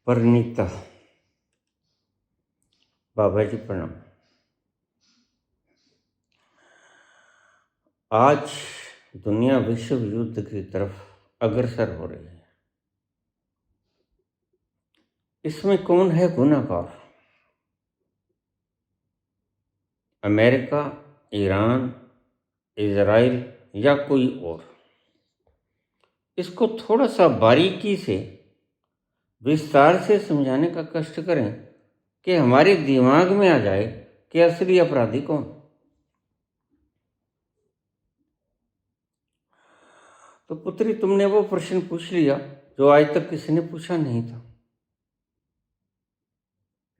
परिणीता, बाबा जी प्रणाम। आज दुनिया विश्व युद्ध की तरफ अग्रसर हो रही है। इसमें कौन है गुनहगार? अमेरिका, ईरान, इजराइल या कोई और? इसको थोड़ा सा बारीकी से विस्तार से समझाने का कष्ट करें कि हमारे दिमाग में आ जाए कि असली अपराधी कौन। तो पुत्री, तुमने वो प्रश्न पूछ लिया जो आज तक किसी ने पूछा नहीं था।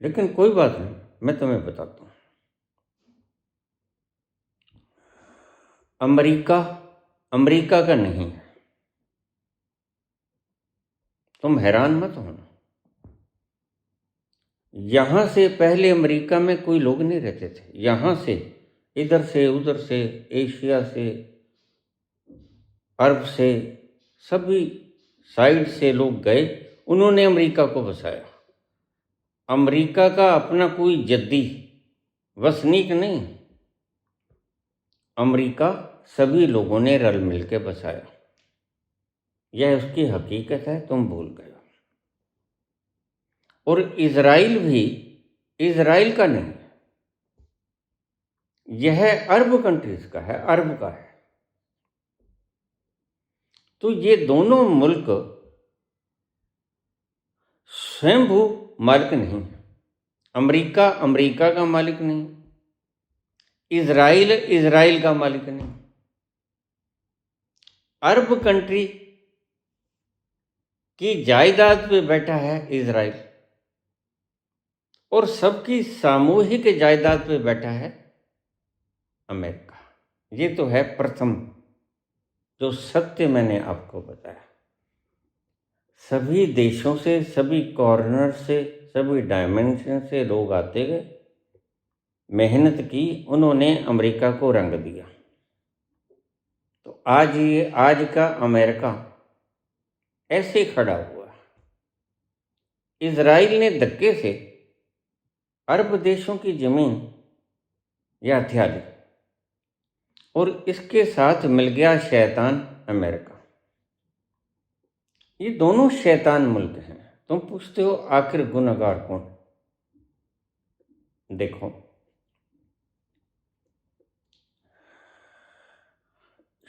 लेकिन कोई बात नहीं, मैं तुम्हें बताता हूं। अमेरिका अमेरिका का नहीं है। तुम हैरान मत होना। यहां से पहले अमेरिका में कोई लोग नहीं रहते थे। यहां से, इधर से, उधर से, एशिया से, अरब से, सभी साइड से लोग गए। उन्होंने अमेरिका को बसाया। अमेरिका का अपना कोई जद्दी वसनीक नहीं। अमेरिका सभी लोगों ने रल मिल के बसाया। यह उसकी हकीकत है, तुम भूल गए। और इजराइल भी इजराइल का नहीं, यह अरब कंट्रीज का है, अरब का है। तो ये दोनों मुल्क स्वयंभू मालिक नहीं है। अमेरिका अमेरिका का मालिक नहीं, इजराइल इजराइल का मालिक नहीं। अरब कंट्री की जायदाद पे बैठा है इजराइल, और सबकी सामूहिक जायदाद पे बैठा है अमेरिका। ये तो है प्रथम जो सत्य मैंने आपको बताया। सभी देशों से, सभी कॉर्नर से, सभी डायमेंशन से लोग आते गए, मेहनत की, उन्होंने अमेरिका को रंग दिया। तो आज का अमेरिका ऐसे खड़ा हुआ। इजराइल ने धक्के से अरब देशों की जमीन या हथिया ली, और इसके साथ मिल गया शैतान अमेरिका। ये दोनों शैतान मुल्क हैं। तुम पूछते हो आखिर गुनहगार कौन? देखो,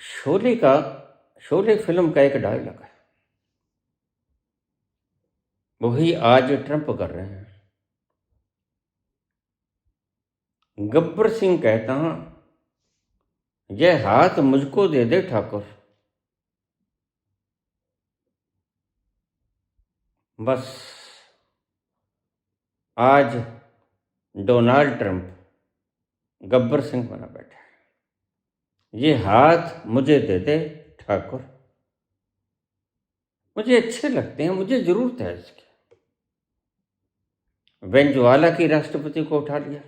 शोले फिल्म का एक डायलॉग है, वही आज ट्रंप कर रहे हैं। गब्बर सिंह कहता, यह हाथ मुझको दे दे ठाकुर। बस आज डोनाल्ड ट्रंप गब्बर सिंह बना बैठा है। ये हाथ मुझे दे दे ठाकुर। मुझे अच्छे लगते हैं, मुझे जरूरत है इसकी। वेनेजुएला की राष्ट्रपति को उठा लिया।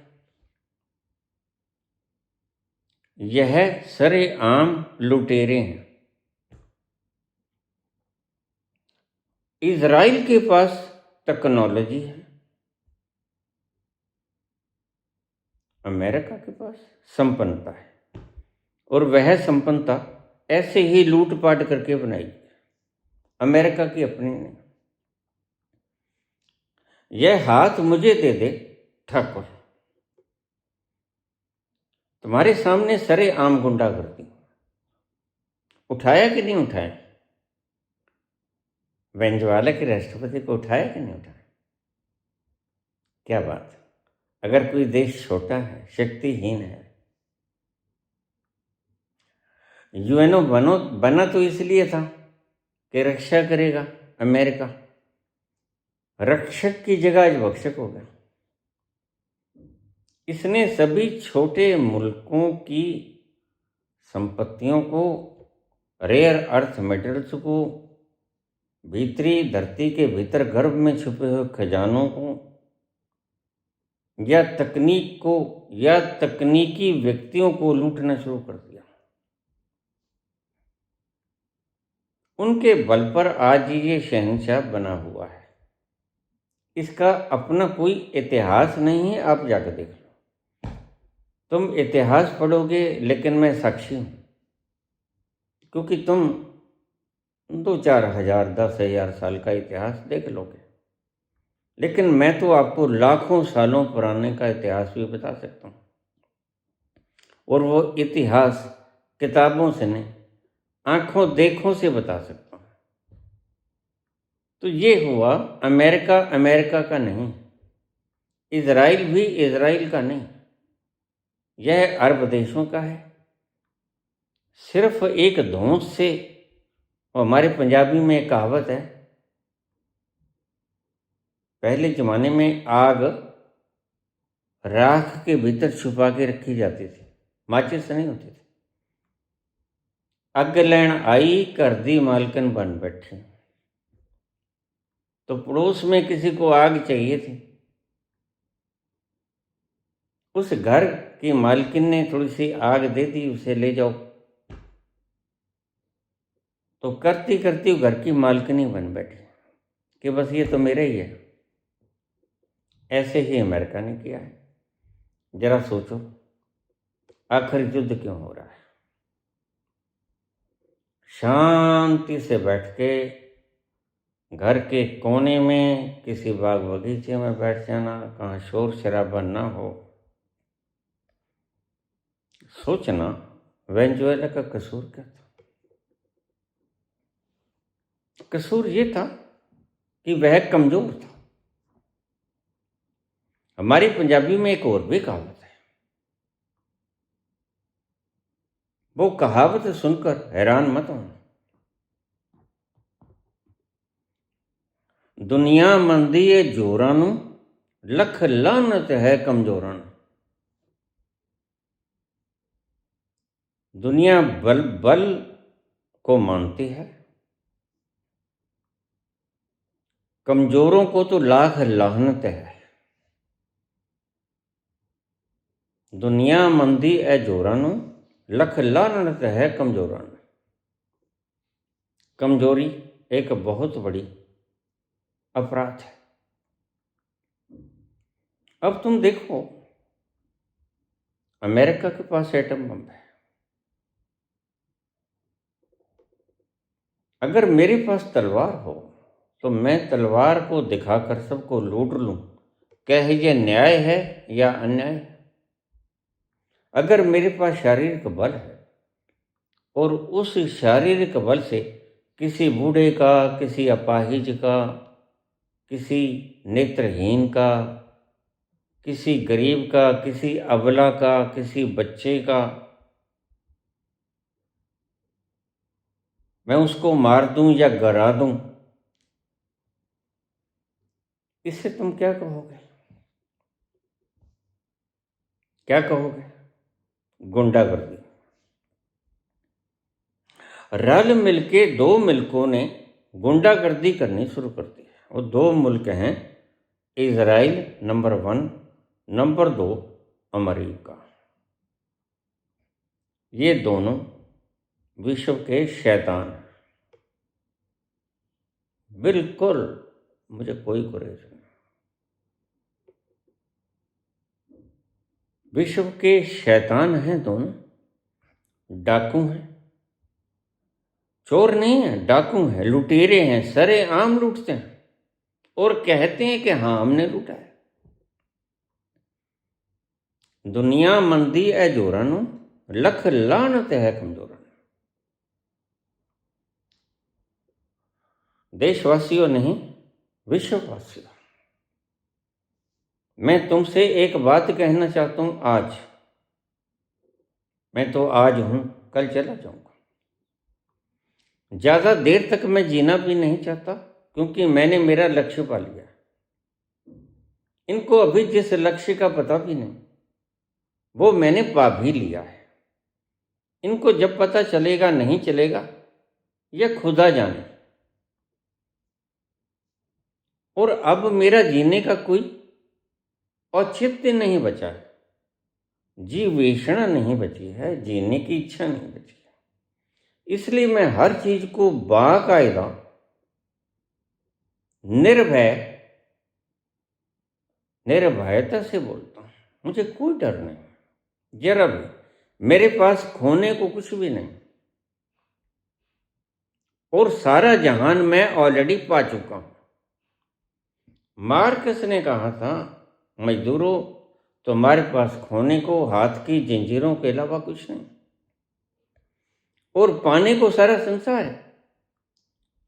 यह सरेआम लुटेरे हैं। इजराइल के पास टेक्नोलॉजी है, अमेरिका के पास संपन्नता है, और वह संपन्नता ऐसे ही लूटपाट करके बनाई। अमेरिका की अपनी नहीं। यह हाथ मुझे दे दे ठाकुर। तुम्हारे सामने सरेआम गुंडागर्दी। उठाया कि नहीं उठाया? वेनेजुएला के राष्ट्रपति को उठाया कि नहीं उठाया? क्या बात। अगर कोई देश छोटा है, शक्तिहीन है, यूएनओ बना तो इसलिए था कि रक्षा करेगा। अमेरिका रक्षक की जगह आज भक्षक हो गया। इसने सभी छोटे मुल्कों की संपत्तियों को, रेयर अर्थ मेटल्स को, भीतरी धरती के भीतर गर्भ में छुपे हुए खजानों को, या तकनीक को, या तकनीकी व्यक्तियों को लूटना शुरू कर दिया। उनके बल पर आज ये शहंशाह बना हुआ है। इसका अपना कोई इतिहास नहीं है, आप जाकर देख लो। तुम इतिहास पढ़ोगे लेकिन मैं साक्षी हूँ, क्योंकि तुम 2-4 हजार 10,000 साल का इतिहास देख लोगे, लेकिन मैं तो आपको लाखों सालों पुराने का इतिहास भी बता सकता हूँ। और वो इतिहास किताबों से नहीं, आंखों देखों से बता सकता हूँ। तो ये हुआ अमेरिका अमेरिका का नहीं, इजराइल भी इजराइल का नहीं, यह अरब देशों का है। सिर्फ एक धौंस से, और हमारे पंजाबी में एक कहावत है, पहले ज़माने में आग राख के भीतर छुपा के रखी जाती थी, माचिस से नहीं होती थी। अग लैन आई घर दी मालकन बन बैठी। तो पड़ोस में किसी को आग चाहिए थी, उस घर की मालकिन ने थोड़ी सी आग दे दी, उसे ले जाओ। तो करती करती वो घर की मालकिन बन बैठी कि बस ये तो मेरा ही है। ऐसे ही अमेरिका ने किया है। जरा सोचो, आखिर युद्ध क्यों हो रहा है? शांति से बैठ के घर के कोने में किसी बाग बगीचे में बैठ जाना, कहाँ शोर शराबा ना हो। सोचना, वेनेजुएला का कसूर क्या था? कसूर ये था कि वह कमजोर था। हमारी पंजाबी में एक और भी कहावत है, वो कहावत सुनकर हैरान मत होना। दुनिया मंदी है जोरां नूं, लख लानत है कमजोरां नूं। दुनिया बल बल को मानती है, कमजोरों को तो लाख लानत है। दुनिया मंदी है जोरां नूं, लख लानत है कमजोरां नूं। कमजोरी एक बहुत बड़ी अपराध है। अब तुम देखो, अमेरिका के पास एटम बम है। अगर मेरे पास तलवार हो तो मैं तलवार को दिखाकर सबको लूट लूं, क्या ये न्याय है या अन्याय है? अगर मेरे पास शारीरिक बल है और उस शारीरिक बल से किसी बूढ़े का, किसी अपाहिज का, किसी नेत्रहीन का, किसी गरीब का, किसी अबला का, किसी बच्चे का, मैं उसको मार दूं या गिरा दूं, इससे तुम क्या कहोगे? क्या कहोगे? गुंडागर्दी। रल मिलके दो मुल्कों ने गुंडागर्दी करनी शुरू कर दी है। वो दो मुल्क हैं, इजराइल नंबर 1, नंबर 2 अमेरिका। ये दोनों विश्व के शैतान हैं। बिल्कुल, मुझे कोई गुरेज नहीं। विश्व के शैतान हैं दोनों, डाकू हैं। चोर नहीं है, डाकू हैं, लुटेरे हैं, सरे आम लूटते हैं और कहते हैं कि हाँ हमने लूटा है। दुनिया मंदी है जोरां नूं, लख लानत है कमजोरां नूं। देशवासियों नहीं, विश्ववासियों, मैं तुमसे एक बात कहना चाहता हूं। आज मैं तो आज हूं, कल चला जाऊंगा। ज्यादा देर तक मैं जीना भी नहीं चाहता, क्योंकि मैंने मेरा लक्ष्य पा लिया। इनको अभी जिस लक्ष्य का पता भी नहीं, वो मैंने पा भी लिया है। इनको जब पता चलेगा नहीं चलेगा, यह खुदा जाने। और अब मेरा जीने का कोई औचित्य नहीं बचा है, जीवेषणा नहीं बची है, जीने की इच्छा नहीं बची है। इसलिए मैं हर चीज को बाकायदा, निर्भय निर्भयता से बोलता हूँ, मुझे कोई डर नहीं, जरा भी। मेरे पास खोने को कुछ भी नहीं, और सारा जहान मैं ऑलरेडी पा चुका हूं। मार्कस ने कहा था, मजदूरों, तुम्हारे पास खोने को हाथ की जंजीरों के अलावा कुछ नहीं, और पाने को सारा संसार है।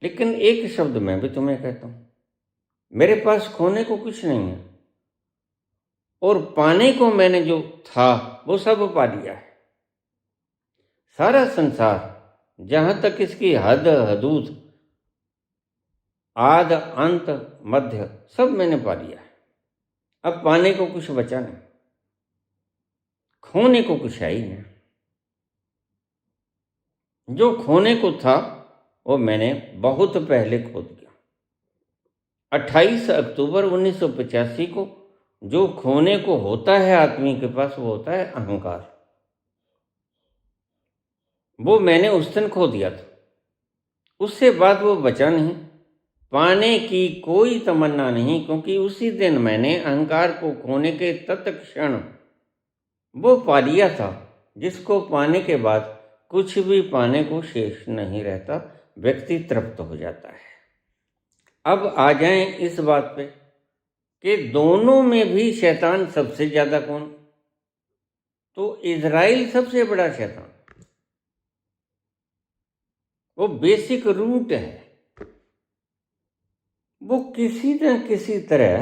लेकिन एक शब्द मैं भी तुम्हें कहता हूं, मेरे पास खोने को कुछ नहीं है, और पाने को मैंने जो था वो सब पा लिया है। सारा संसार, जहां तक इसकी हद हदूद, आद अंत मध्य, सब मैंने पा लिया है। अब पाने को कुछ बचा नहीं, खोने को कुछ है ही नहीं। जो खोने को था वो मैंने बहुत पहले खो दिया। 28 अक्टूबर 1985 को जो खोने को होता है आदमी के पास, वो होता है अहंकार। वो मैंने उस दिन खो दिया था, उससे बाद वो बचा नहीं। पाने की कोई तमन्ना नहीं, क्योंकि उसी दिन मैंने अहंकार को खोने के तत्क्षण वो पा लिया था, जिसको पाने के बाद कुछ भी पाने को शेष नहीं रहता, व्यक्ति तृप्त हो जाता है। अब आ जाएं इस बात पे कि दोनों में भी शैतान सबसे ज्यादा कौन? तो इजराइल सबसे बड़ा शैतान, वो बेसिक रूट है। वो किसी न किसी तरह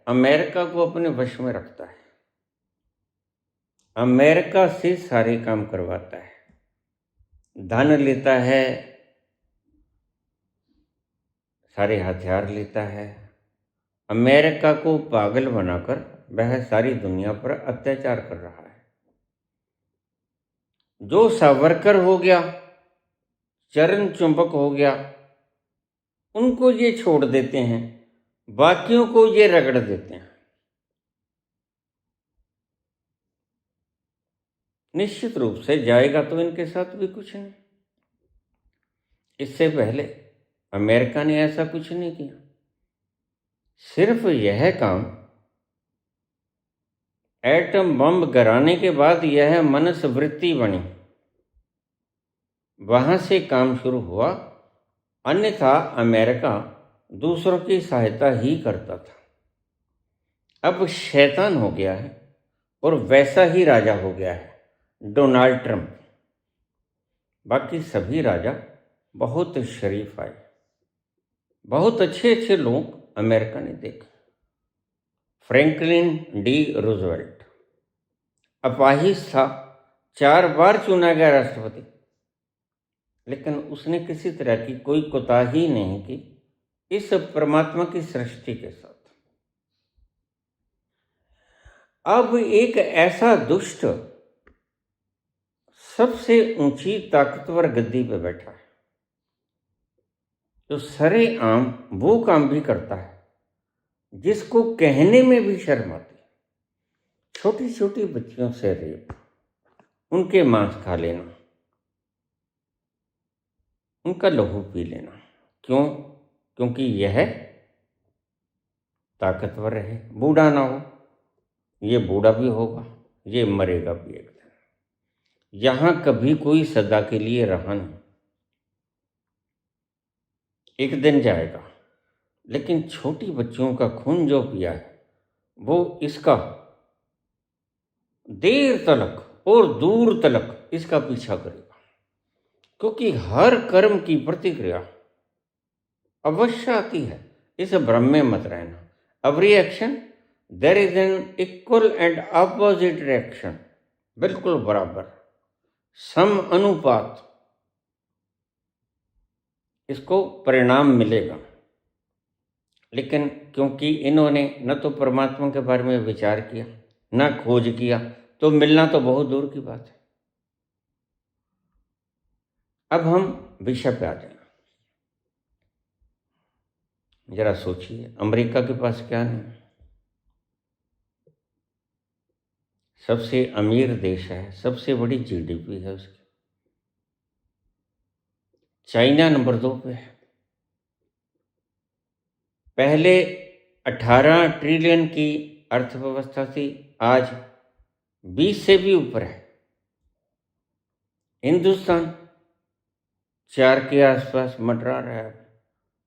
अमेरिका को अपने वश में रखता है, अमेरिका से सारे काम करवाता है, धन लेता है, सारे हथियार लेता है। अमेरिका को पागल बनाकर वह सारी दुनिया पर अत्याचार कर रहा है। जो सावरकर हो गया, चरण चुंबक हो गया, उनको ये छोड़ देते हैं, बाकियों को ये रगड़ देते हैं। निश्चित रूप से जाएगा तो इनके साथ भी कुछ नहीं। इससे पहले अमेरिका ने ऐसा कुछ नहीं किया। सिर्फ यह काम एटम बम गिराने के बाद यह मनस्वृत्ति बनी, वहां से काम शुरू हुआ। अन्यथा अमेरिका दूसरों की सहायता ही करता था। अब शैतान हो गया है, और वैसा ही राजा हो गया है डोनाल्ड ट्रंप। बाकी सभी राजा बहुत शरीफ आए, बहुत अच्छे अच्छे लोग अमेरिका ने देखे। फ्रैंकलिन डी रूजवेल्ट अपाहिज था, 4 बार चुना गया राष्ट्रपति, लेकिन उसने किसी तरह की कोई कोताही नहीं की इस परमात्मा की सृष्टि के साथ। अब एक ऐसा दुष्ट सबसे ऊंची ताकतवर गद्दी पे बैठा है, जो सरेआम वो काम भी करता है जिसको कहने में भी शर्म आती है। छोटी छोटी बच्चियों से रेप, उनके मांस खा लेना, उनका लहू पी लेना। क्यों? क्योंकि यह ताकतवर है। बूढ़ा ना हो, ये बूढ़ा भी होगा, ये मरेगा भी एक दिन। यहां कभी कोई सदा के लिए रहा नहीं, एक दिन जाएगा। लेकिन छोटी बच्चियों का खून जो पिया है, वो इसका देर तलक और दूर तलक इसका पीछा करेगा। क्योंकि हर कर्म की प्रतिक्रिया अवश्य आती है, इस भ्रम में मत रहना। Every action there is an equal and opposite reaction, बिल्कुल बराबर, सम अनुपात इसको परिणाम मिलेगा। लेकिन क्योंकि इन्होंने न तो परमात्मा के बारे में विचार किया, न खोज किया, तो मिलना तो बहुत दूर की बात है। अब हम विषय पे आ जाए। जरा सोचिए, अमेरिका के पास क्या नहीं, सबसे अमीर देश है, सबसे बड़ी जीडीपी है उसकी। चाइना नंबर 2 पे है। पहले 18 ट्रिलियन की अर्थव्यवस्था थी आज 20 से भी ऊपर है। हिंदुस्तान 4 के आसपास मंडरा रहा है,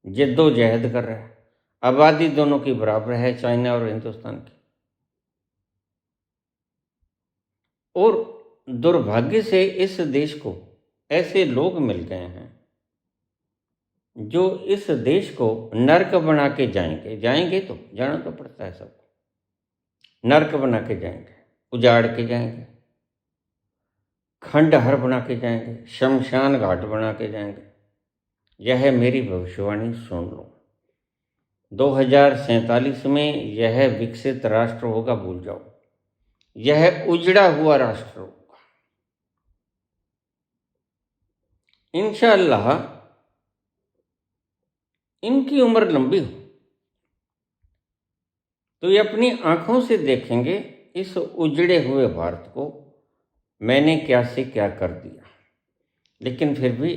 जद्दोजहद कर रहा है। आबादी दोनों की बराबर है, चाइना और हिंदुस्तान की। और दुर्भाग्य से इस देश को ऐसे लोग मिल गए हैं जो इस देश को नर्क बना के जाएंगे तो जाना तो पड़ता है सबको। नर्क बना के जाएंगे, उजाड़ के जाएंगे, खंडहर बना के जाएंगे, शमशान घाट बना के जाएंगे। यह मेरी भविष्यवाणी सुन लो। 2047 में यह विकसित राष्ट्र होगा, भूल जाओ। यह उजड़ा हुआ राष्ट्र होगा। इंशाअल्लाह इनकी उम्र लंबी हो तो ये अपनी आंखों से देखेंगे इस उजड़े हुए भारत को मैंने क्या से क्या कर दिया। लेकिन फिर भी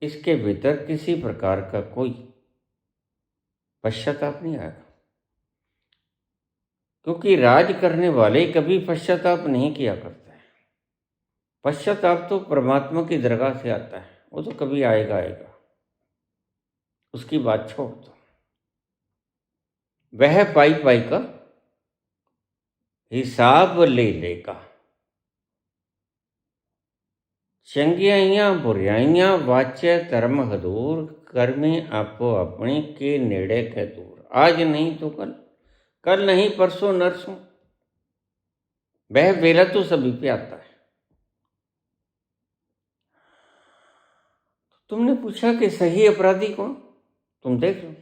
इसके भीतर किसी प्रकार का कोई पश्चाताप नहीं आएगा, क्योंकि राज करने वाले कभी पश्चाताप नहीं किया करते हैं। पश्चाताप तो परमात्मा की दरगाह से आता है, वो तो कभी आएगा, उसकी बात छोड़ दो। वह पाई पाई का हिसाब ले लेगा। चंगियाइयां बुराइयां वाच्य धर्म हदूर, कर्मी आपो अपनी के नेड़े के दूर। आज नहीं तो कल, कल नहीं परसों नरसों, वह बेला तो सभी पे आता है। तुमने पूछा कि सही अपराधी कौन, तुम देख लो।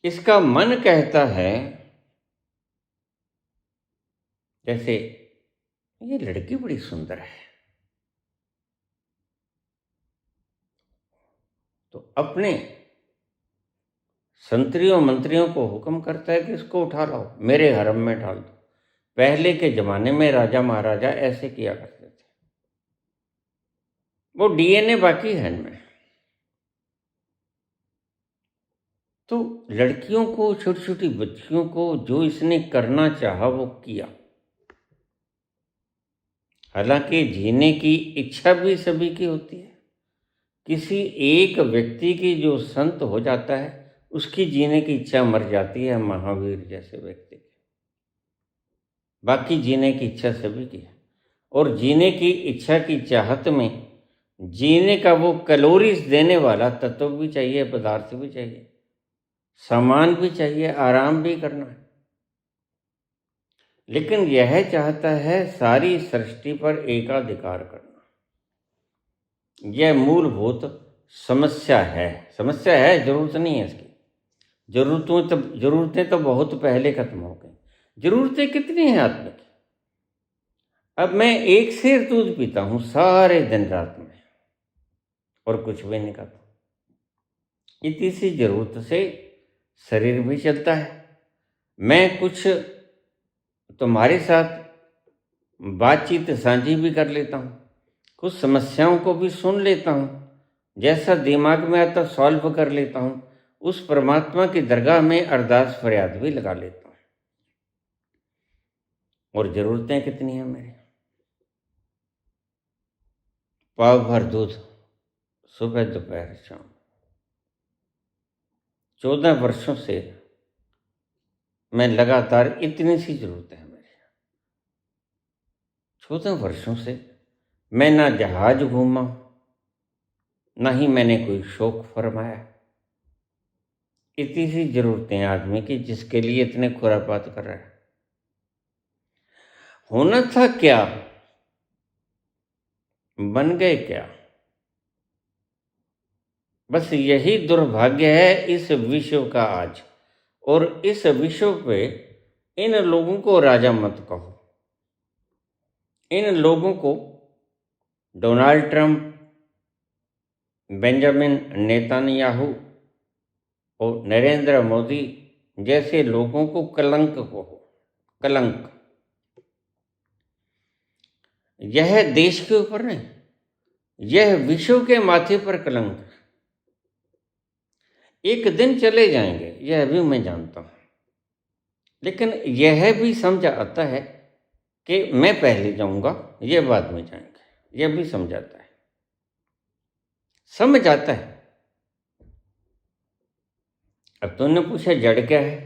इसका मन कहता है जैसे ये लड़की बड़ी सुंदर है, तो अपने संतरियों मंत्रियों को हुक्म करता है कि इसको उठा लाओ, मेरे हरम में डाल दो। पहले के जमाने में राजा महाराजा ऐसे किया करते थे। वो डीएनए बाकी है इनमें। तो लड़कियों को, छोटी छोटी बच्चियों को जो इसने करना चाहा वो किया। हालांकि जीने की इच्छा भी सभी की होती है। किसी एक व्यक्ति की जो संत हो जाता है उसकी जीने की इच्छा मर जाती है, महावीर जैसे व्यक्ति की। बाकी जीने की इच्छा सभी की है। और जीने की इच्छा की चाहत में जीने का वो कैलोरीज देने वाला तत्व भी चाहिए, पदार्थ भी चाहिए, सामान भी चाहिए, आराम भी करना है। लेकिन यह चाहता है सारी सृष्टि पर एकाधिकार करना। यह मूलभूत समस्या है। समस्या है, जरूरत नहीं है इसकी। जरूरतें तो बहुत पहले खत्म हो गई। जरूरतें कितनी हैं आदमी की? अब मैं 1 सेर दूध पीता हूँ सारे दिन रात में और कुछ भी नहीं खाता। इतनी सी जरूरत से शरीर भी चलता है। मैं कुछ तुम्हारे साथ बातचीत साझी भी कर लेता हूँ, कुछ समस्याओं को भी सुन लेता हूँ, जैसा दिमाग में आता सॉल्व कर लेता हूँ। उस परमात्मा की दरगाह में अरदास फरियाद भी लगा लेता हूँ। और जरूरतें कितनी हैं मेरी? पाव भर दूध सुबह दोपहर शाम। 14 वर्षों से मैं लगातार इतनी सी जरूरतें हैं मेरी। 14 वर्षों से मैं ना जहाज घूमा, ना ही मैंने कोई शौक फरमाया। इतनी सी जरूरतें आदमी की जिसके लिए इतने खुरापात कर रहा है। होना था क्या, बन गए क्या? बस यही दुर्भाग्य है इस विश्व का आज। और इस विश्व पे इन लोगों को राजा मत कहो। इन लोगों को डोनाल्ड ट्रंप, बेंजामिन नेतन्याहू और नरेंद्र मोदी जैसे लोगों को कलंक कहो। कलंक यह देश के ऊपर नहीं, यह विश्व के माथे पर कलंक है। एक दिन चले जाएंगे, यह भी मैं जानता हूं। लेकिन यह भी समझ आता है कि मैं पहले जाऊंगा, ये बाद में जाएंगे, यह भी समझाता है, समझ आता है। अब तुमने पूछा जड़ क्या है,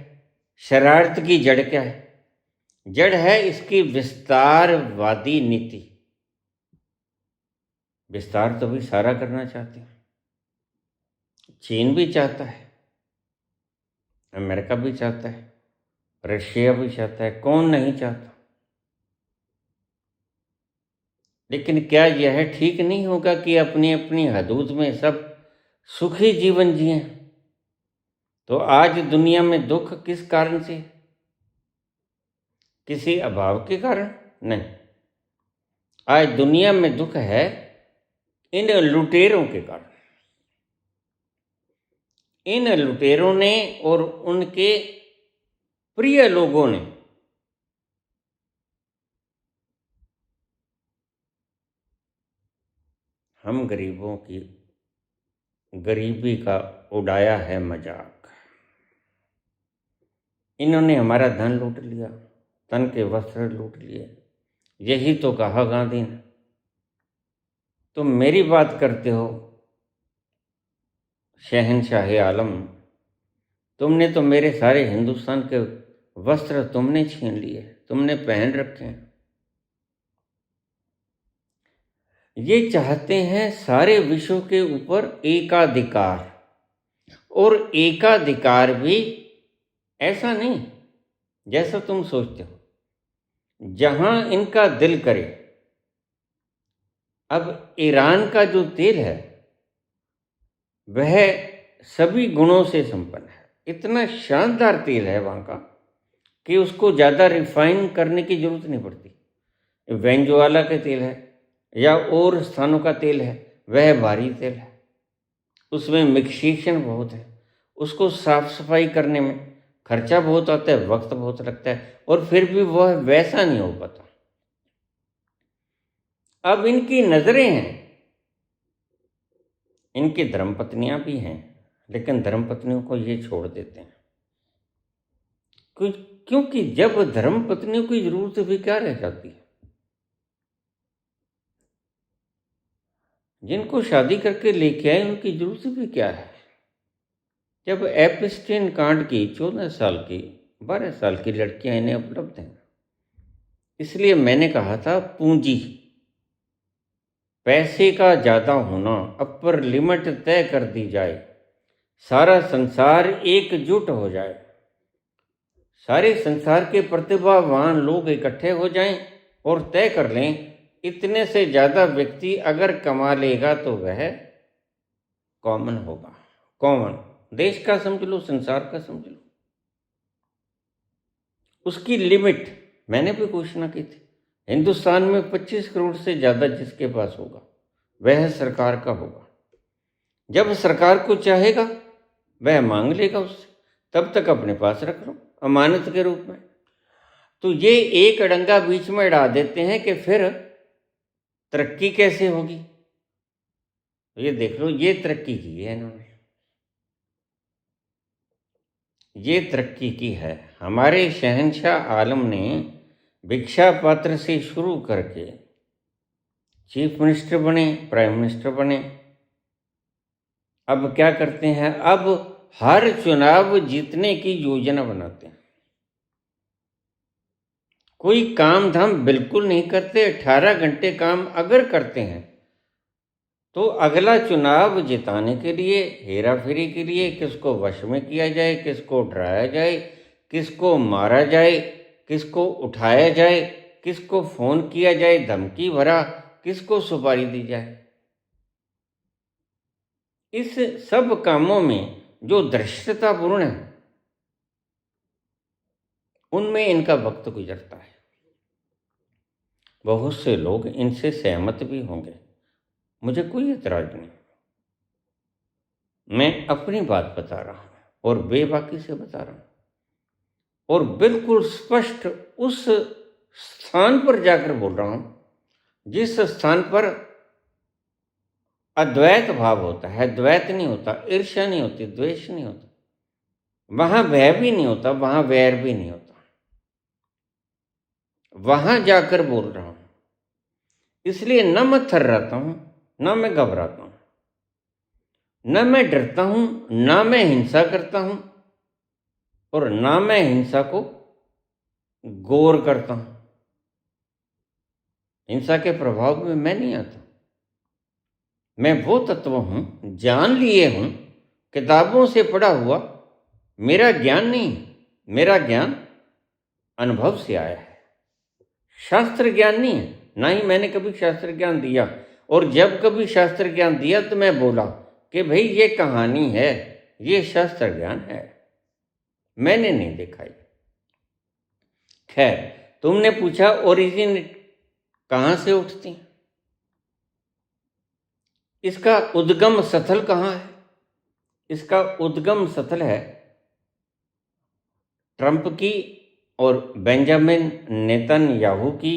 शरारत की जड़ क्या है? जड़ है इसकी विस्तारवादी नीति। विस्तार तो भी सारा करना चाहते हैं, चीन भी चाहता है, अमेरिका भी चाहता है, रशिया भी चाहता है, कौन नहीं चाहता? लेकिन क्या यह ठीक नहीं होगा कि अपनी अपनी हदूद में सब सुखी जीवन जिए? तो आज दुनिया में दुख किस कारण से? किसी अभाव के कारण नहीं। आज दुनिया में दुख है इन लुटेरों के कारण। इन लुटेरों ने और उनके प्रिय लोगों ने हम गरीबों की गरीबी का उड़ाया है मजाक। इन्होंने हमारा धन लूट लिया, तन के वस्त्र लूट लिए। यही तो कहा गांधी ने। तुम मेरी बात करते हो शहंशाह आलम, तुमने तो मेरे सारे हिंदुस्तान के वस्त्र तुमने छीन लिए, तुमने पहन रखे हैं। ये चाहते हैं सारे विश्व के ऊपर एकाधिकार, और एकाधिकार भी ऐसा नहीं जैसा तुम सोचते हो, जहां इनका दिल करे। अब ईरान का जो तेल है वह सभी गुणों से संपन्न है। इतना शानदार तेल है वहाँ का कि उसको ज़्यादा रिफाइन करने की जरूरत नहीं पड़ती। वेंजुआला का तेल है या और स्थानों का तेल है, वह भारी तेल है, उसमें मिक्सेशन बहुत है, उसको साफ सफाई करने में खर्चा बहुत आता है, वक्त बहुत लगता है, और फिर भी वह वैसा नहीं हो पाता। अब इनकी नजरें हैं, इनकी धर्मपत्नियां भी हैं, लेकिन धर्मपत्नियों को ये छोड़ देते हैं। क्योंकि जब धर्मपत्नियों की जरूरत भी क्या रह जाती है? जिनको शादी करके लेके आए उनकी जरूरत भी क्या है? जब एपस्टीन कांड की 14 साल की 12 साल की लड़कियां इन्हें उपलब्ध हैं। इसलिए मैंने कहा था पूंजी, पैसे का ज़्यादा होना, अपर लिमिट तय कर दी जाए, सारा संसार एकजुट हो जाए, सारे संसार के प्रतिभावान लोग इकट्ठे हो जाएं और तय कर लें इतने से ज़्यादा व्यक्ति अगर कमा लेगा तो वह कॉमन होगा। कॉमन देश का समझ लो, संसार का समझ लो, उसकी लिमिट मैंने भी घोषणा की थी। हिंदुस्तान में 25 करोड़ से ज़्यादा जिसके पास होगा वह सरकार का होगा। जब सरकार को चाहेगा वह मांग लेगा उससे, तब तक अपने पास रख लो अमानत के रूप में। तो ये एक अड़ंगा बीच में अड़ा देते हैं कि फिर तरक्की कैसे होगी। ये देख लो, ये तरक्की की है इन्होंने, ये तरक्की की है। हमारे शहंशाह आलम ने भिक्षा पात्र से शुरू करके चीफ मिनिस्टर बने, प्राइम मिनिस्टर बने। अब क्या करते हैं? अब हर चुनाव जीतने की योजना बनाते हैं। कोई काम धाम बिल्कुल नहीं करते। 18 घंटे काम अगर करते हैं तो अगला चुनाव जिताने के लिए, हेरा फेरी के लिए, किसको वश में किया जाए, किसको डराया जाए, किसको मारा जाए, किसको उठाया जाए, किसको फोन किया जाए धमकी भरा, किसको सुपारी दी जाए। इस सब कामों में जो धृष्टतापूर्ण है उनमें इनका वक्त गुजरता है। बहुत से लोग इनसे सहमत भी होंगे, मुझे कोई एतराज नहीं। मैं अपनी बात बता रहा हूं और बेबाकी से बता रहा हूं, और बिल्कुल स्पष्ट उस स्थान पर जाकर बोल रहा हूं जिस स्थान पर अद्वैत भाव होता है। द्वैत नहीं होता, ईर्ष्या नहीं होती, द्वेष नहीं होता, वहां भय भी नहीं होता, वहां वैर भी नहीं होता। वहां जाकर बोल रहा हूं। इसलिए न मैं थर्राता हूं, न मैं घबराता हूं, न मैं डरता हूं, न मैं हिंसा करता हूं, और न मैं हिंसा को गौर करता हूं। हिंसा के प्रभाव में मैं नहीं आता। मैं वो तत्व हूं, जान लिए हूं, किताबों से पढ़ा हुआ मेरा ज्ञान नहीं, मेरा ज्ञान अनुभव से आया है, शास्त्र ज्ञान नहीं है। ना ही मैंने कभी शास्त्र ज्ञान दिया, और जब कभी शास्त्र ज्ञान दिया तो मैं बोला कि भाई ये कहानी है, ये शास्त्र ज्ञान है, मैंने नहीं दिखाई। खैर, तुमने पूछा ओरिजिन कहां से उठती हैं? इसका उद्गम स्थल कहां है? इसका उद्गम स्थल है ट्रंप की और बेंजामिन नेतन्याहू की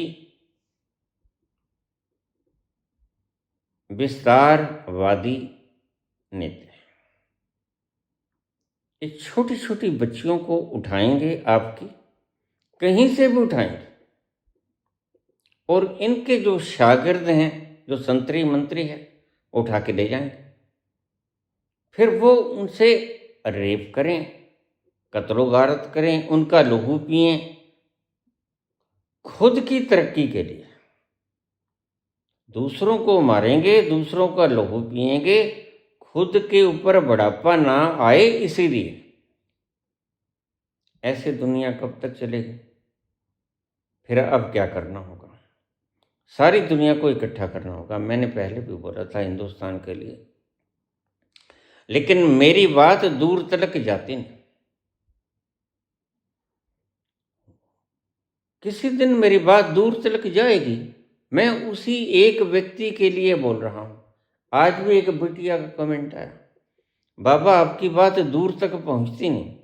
विस्तारवादी नीति। ये छोटी छोटी बच्चियों को उठाएंगे, आपकी कहीं से भी उठाएंगे, और इनके जो शागिर्द हैं, जो संतरी मंत्री हैं, उठा के ले जाएंगे। फिर वो उनसे रेप करें, कत्लो गारत करें, उनका लहू पिए, खुद की तरक्की के लिए। दूसरों को मारेंगे, दूसरों का लहू पिएंगे, खुद के ऊपर बुढ़ापा ना आए इसीलिए। ऐसे दुनिया कब तक चलेगी? फिर अब क्या करना होगा? सारी दुनिया को इकट्ठा करना होगा। मैंने पहले भी बोला था हिंदुस्तान के लिए, लेकिन मेरी बात दूर तक जाती नहीं। किसी दिन मेरी बात दूर तक जाएगी। मैं उसी एक व्यक्ति के लिए बोल रहा हूं। आज भी एक बिटिया का कमेंट आया, बाबा आपकी बात दूर तक पहुंचती नहीं।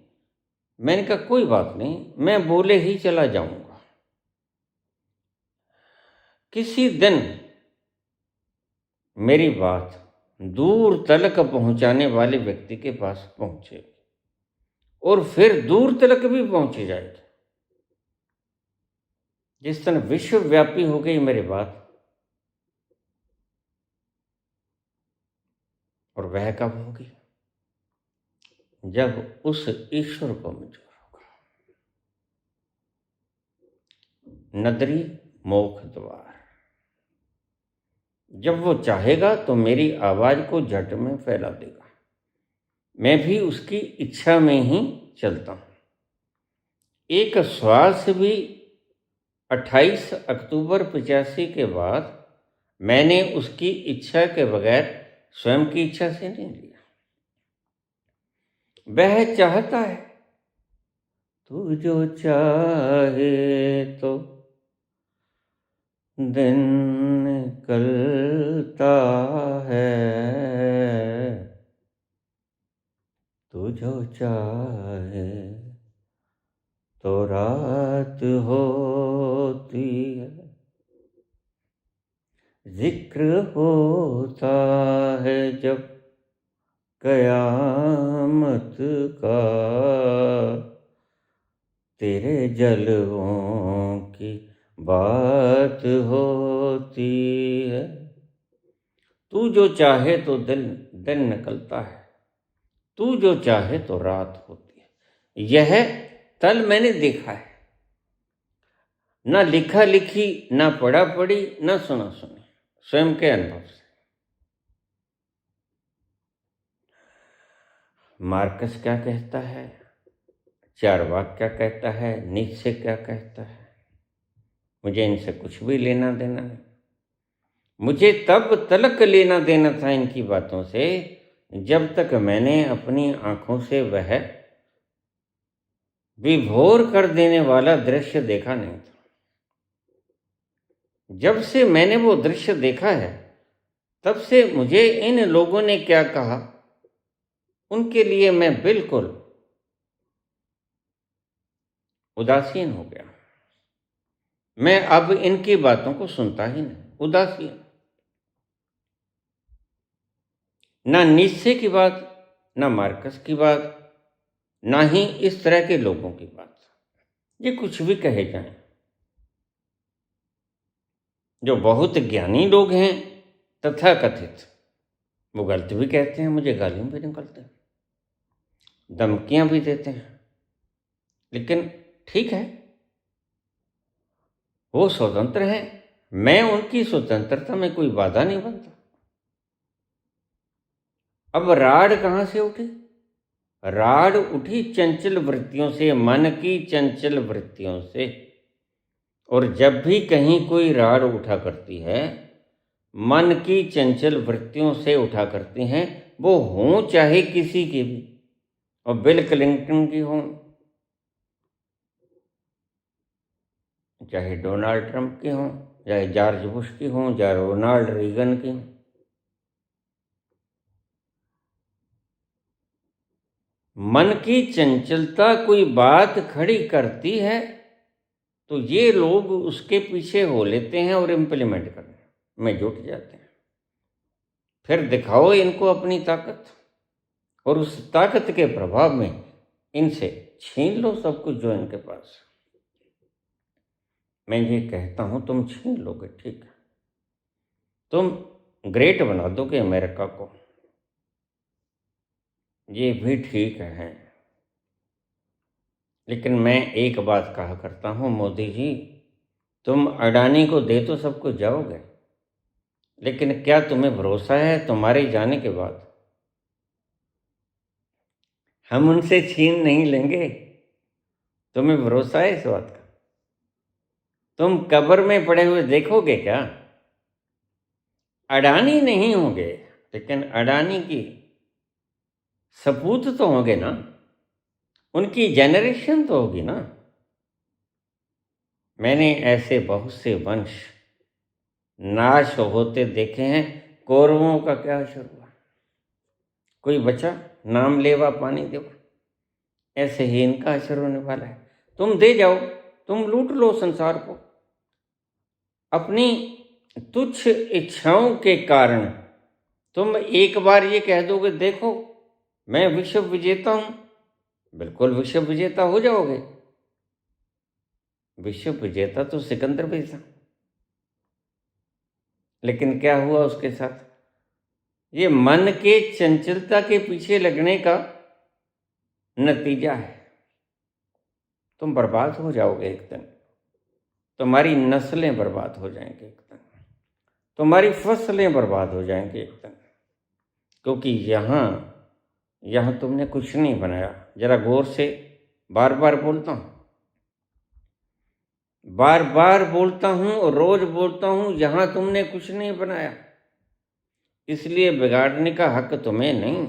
मैंने कहा कोई बात नहीं, मैं बोले ही चला जाऊंगा। किसी दिन मेरी बात दूर तक पहुंचाने वाले व्यक्ति के पास पहुंचेगी, और फिर दूर तक भी पहुंची जाएगी। जिस तरह विश्वव्यापी हो गई मेरी बात, और वह कब होगी? जब उस ईश्वर को मंजूर होगा। नदरी मोख द्वार, जब वो चाहेगा तो मेरी आवाज को झट में फैला देगा। मैं भी उसकी इच्छा में ही चलता हूं। एक श्वास भी 28 अक्टूबर 85 के बाद मैंने उसकी इच्छा के बगैर स्वयं की इच्छा से नहीं लिया। वह चाहता है, तू जो चाहे तो दिन निकलता है, तू जो चाहे तो रात होती है, जिक्र होता है जब कयामत का, तेरे जलवों की बात होती है। तू जो चाहे तो दिन निकलता है, तू जो चाहे तो रात होती है। यह तल मैंने देखा है, ना लिखा लिखी, ना पढ़ा पढ़ी, ना सुना सुनी, स्वयं के अनुभव से। मार्कस क्या कहता है, चारवाक क्या कहता है, नीत्शे क्या कहता है, मुझे इनसे कुछ भी लेना देना नहीं। मुझे तब तलक लेना देना था इनकी बातों से जब तक मैंने अपनी आंखों से वह विभोर कर देने वाला दृश्य देखा नहीं था। जब से मैंने वो दृश्य देखा है, तब से मुझे इन लोगों ने क्या कहा, उनके लिए मैं बिल्कुल उदासीन हो गया। मैं अब इनकी बातों को सुनता ही नहीं, उदासीन। ना नीत्शे की बात, ना मार्कस की बात, ना ही इस तरह के लोगों की बात। ये कुछ भी कहे जाएं, जो बहुत ज्ञानी लोग हैं तथाकथित, वो गलत भी कहते हैं, मुझे गालियाँ भी निकलते हैं, धमकियाँ भी देते हैं, लेकिन ठीक है, वो स्वतंत्र है, मैं उनकी स्वतंत्रता में कोई बाधा नहीं बनता। अब राड़ कहाँ से उठी? राड़ उठी चंचल वृत्तियों से, मन की चंचल वृत्तियों से। और जब भी कहीं कोई राड़ उठा करती है, मन की चंचल वृत्तियों से उठा करती हैं, वो हों चाहे किसी की भी, और बिल क्लिंटन की हों, चाहे डोनाल्ड ट्रंप की हों, चाहे जॉर्ज बुश की हों, चाहे रोनाल्ड रीगन की हों। मन की चंचलता कोई बात खड़ी करती है तो ये लोग उसके पीछे हो लेते हैं और इम्प्लीमेंट करने में जुट जाते हैं। फिर दिखाओ इनको अपनी ताकत, और उस ताकत के प्रभाव में इनसे छीन लो सब कुछ जो इनके पास। मैं ये कहता हूं तुम छीन लोगे, ठीक है, तुम ग्रेट बना दोगे अमेरिका को, ये भी ठीक है। लेकिन मैं एक बात कहा करता हूं, मोदी जी, तुम अडानी को दे तो सब कुछ जाओगे, लेकिन क्या तुम्हें भरोसा है तुम्हारे जाने के बाद हम उनसे छीन नहीं लेंगे? तुम्हें भरोसा है इस बात का? तुम कब्र में पड़े हुए देखोगे क्या? अडानी नहीं होंगे, लेकिन अडानी की सपूत तो होंगे ना, उनकी जनरेशन तो होगी ना। मैंने ऐसे बहुत से वंश नाश होते देखे हैं। कौरवों का क्या असर हुआ? कोई बचा? नाम लेवा पानी देवा। ऐसे ही इनका असर होने वाला है। तुम दे जाओ, तुम लूट लो संसार को अपनी तुच्छ इच्छाओं के कारण। तुम एक बार ये कह दोगे, देखो मैं विश्व विजेता हूं, बिल्कुल विश्व विजेता हो जाओगे। विश्व विजेता तो सिकंदर भी था, लेकिन क्या हुआ उसके साथ? ये मन के चंचलता के पीछे लगने का नतीजा है। तुम बर्बाद हो जाओगे एक दिन, तुम्हारी नस्लें बर्बाद हो जाएंगी एक दिन, तुम्हारी फसलें बर्बाद हो जाएंगी एक दिन, क्योंकि यहाँ तुमने कुछ नहीं बनाया। जरा गौर से, बार बार बोलता हूँ, बार बार बोलता हूँ और रोज बोलता हूँ, यहाँ तुमने कुछ नहीं बनाया, इसलिए बिगाड़ने का हक तुम्हें नहीं।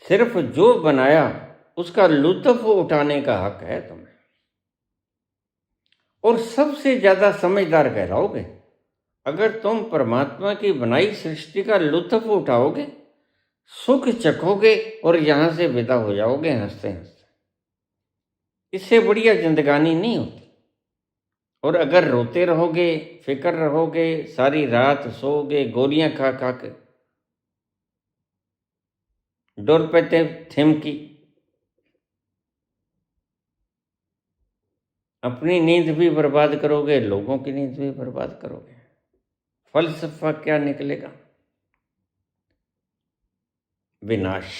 सिर्फ जो बनाया उसका लुत्फ उठाने का हक है तुम्हें। और सबसे ज्यादा समझदार कहलाओगे अगर तुम परमात्मा की बनाई सृष्टि का लुत्फ उठाओगे, सुख चखोगे और यहां से विदा हो जाओगे हंसते हंसते। इससे बढ़िया जिंदगानी नहीं होती। और अगर रोते रहोगे, फिक्र रहोगे, सारी रात सोओगे गोलियां खा खा के, डोर पे थिमकी, अपनी नींद भी बर्बाद करोगे, लोगों की नींद भी बर्बाद करोगे। फलसफा क्या निकलेगा? विनाश।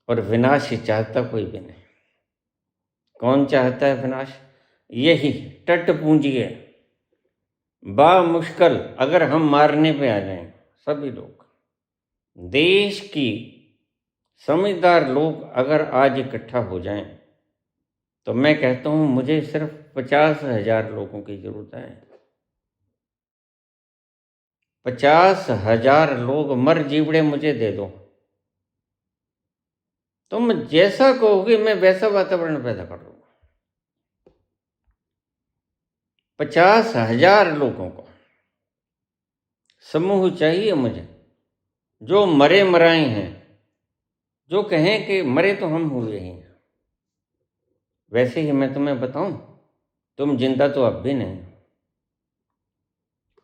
और विनाश चाहता कोई भी नहीं। कौन चाहता है विनाश? यही टट पूंजी है। मुश्किल अगर हम मारने पे आ जाएं सभी लोग, देश की समझदार लोग अगर आज इकट्ठा हो जाएं, तो मैं कहता हूं मुझे सिर्फ 50,000 लोगों की जरूरत है। 50,000 लोग मर जीवड़े मुझे दे दो, तुम जैसा कहोगे मैं वैसा वातावरण पैदा कर दूंगा। 50,000 लोगों को समूह चाहिए मुझे, जो मरे मराए हैं, जो कहें कि मरे तो हम हुए ही हैं। वैसे ही मैं तुम्हें बताऊं, तुम जिंदा तो अब भी नहीं,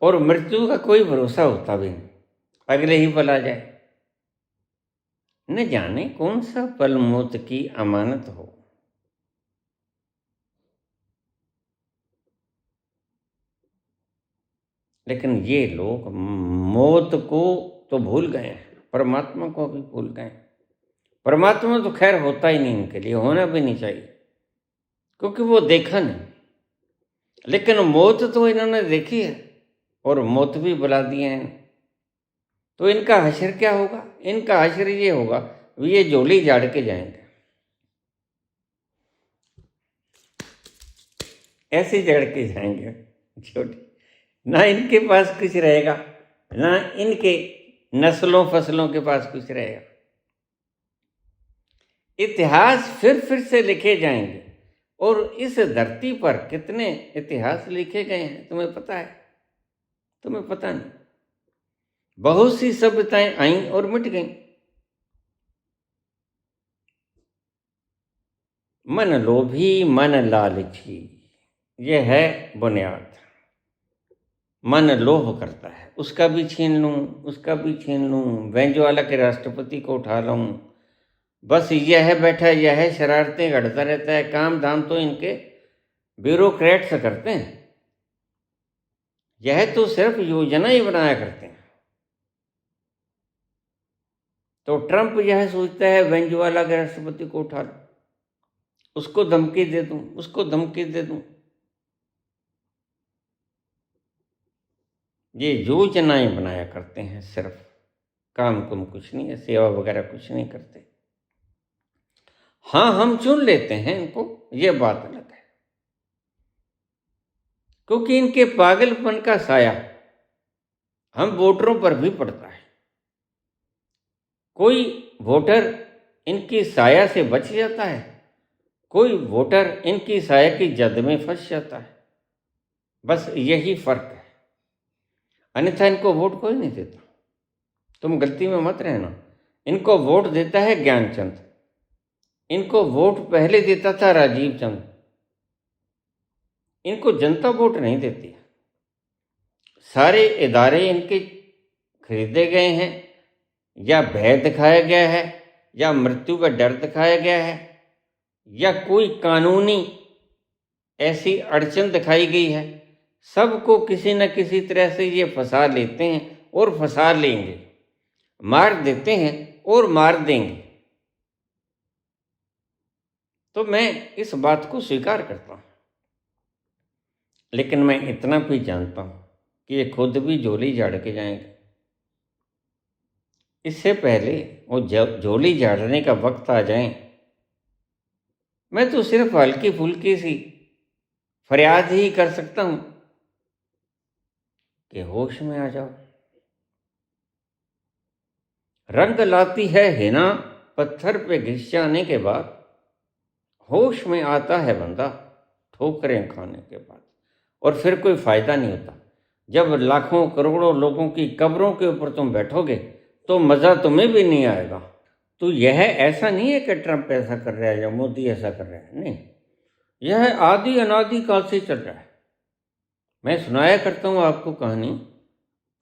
और मृत्यु का कोई भरोसा होता भी नहीं, अगले ही पल आ जाए। न जाने कौन सा पल मौत की अमानत हो। लेकिन ये लोग मौत को तो भूल गए हैं, परमात्मा को भी भूल गए हैं। परमात्मा तो खैर होता ही नहीं इनके लिए, होना भी नहीं चाहिए, क्योंकि वो देखा नहीं। लेकिन मौत तो इन्होंने देखी है और मौत भी बुला दिए हैं। तो इनका हश्र क्या होगा? इनका हश्र ये होगा, ये झोली झाड़ के जाएंगे, ऐसे झाड़ के जाएंगे छोटी। ना इनके पास कुछ रहेगा, ना इनके नस्लों फसलों के पास कुछ रहेगा। इतिहास फिर से लिखे जाएंगे। और इस धरती पर कितने इतिहास लिखे गए हैं तुम्हें पता है? तुम्हें पता नहीं। बहुत सी सभ्यताएं आईं और मिट गईं। मन लोभी मन लालची, यह है बुनियाद। मन लोभ करता है, उसका भी छीन लूं, उसका भी छीन लूं, वेनेजुएला के राष्ट्रपति को उठा लूं। बस यह बैठा, यह शरारतें घड़ता रहता है। काम धाम तो इनके ब्यूरोक्रेट्स करते हैं, यह तो सिर्फ योजना ही बनाया करते हैं। तो ट्रंप यह सोचता है वेनेजुएला के राष्ट्रपति को उठा लूं, उसको धमकी दे दूं, उसको धमकी दे दूं। ये योजनाएं बनाया करते हैं सिर्फ, काम कुम कुछ नहीं है, सेवा वगैरह कुछ नहीं करते। हाँ, हम चुन लेते हैं इनको, ये बात अलग है, क्योंकि इनके पागलपन का साया हम वोटरों पर भी पड़ता है। कोई वोटर इनकी साया से बच जाता है, कोई वोटर इनकी साया की जद में फंस जाता है। बस यही फर्क है, अन्यथा इनको वोट कोई नहीं देता। तुम गलती में मत रहना। इनको वोट देता है ज्ञानचंद, इनको वोट पहले देता था राजीव चंद। इनको जनता वोट नहीं देती। सारे इदारे इनके खरीदे गए हैं, या भय दिखाया गया है, या मृत्यु का डर दिखाया गया है, या कोई कानूनी ऐसी अड़चन दिखाई गई है। सबको किसी न किसी तरह से ये फंसा लेते हैं और फंसा लेंगे, मार देते हैं और मार देंगे। तो मैं इस बात को स्वीकार करता हूं, लेकिन मैं इतना भी जानता हूं कि ये खुद भी झोली झाड़ के जाएंगे। इससे पहले वो झोली झाड़ने का वक्त आ जाए, मैं तो सिर्फ हल्की फुल्की सी फरियाद ही कर सकता हूं कि होश में आ जाओ। रंग लाती है हिना पत्थर पे घिस जाने के बाद, होश में आता है बंदा ठोकरें खाने के बाद। और फिर कोई फायदा नहीं होता। जब लाखों करोड़ों लोगों की कब्रों के ऊपर तुम बैठोगे तो मज़ा तुम्हें भी नहीं आएगा। तो यह ऐसा नहीं है कि ट्रंप ऐसा कर रहा है या मोदी ऐसा कर रहा है, नहीं, यह आदि अनादि काल से चल रहा है। मैं सुनाया करता हूँ आपको कहानी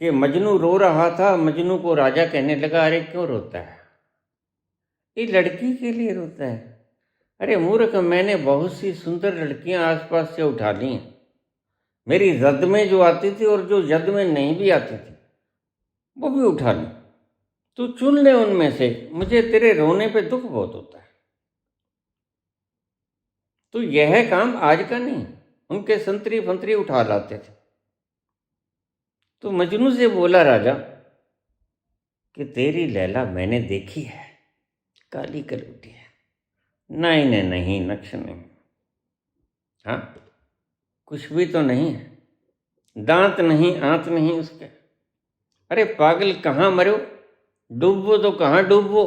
कि मजनू रो रहा था, मजनू को राजा कहने लगा, अरे क्यों रोता है? ये लड़की के लिए रोता है। अरे मूर्ख, मैंने बहुत सी सुंदर लड़कियां आसपास से उठा ली हैं, मेरी जद में जो आती थी और जो जद में नहीं भी आती थी वो भी उठा ली। तू चुन ले उनमें से, मुझे तेरे रोने पे दुख बहुत होता है। तो यह काम आज का नहीं, उनके संतरी फंतरी उठा लाते थे। तो मजनू से बोला राजा कि तेरी लैला मैंने देखी है, काली कलूटी है, नहीं नहीं नहीं, नक्श नहीं, हाँ कुछ भी तो नहीं है, दांत नहीं आंत नहीं उसके। अरे पागल, कहाँ मरो, डूबो तो कहाँ डूबो,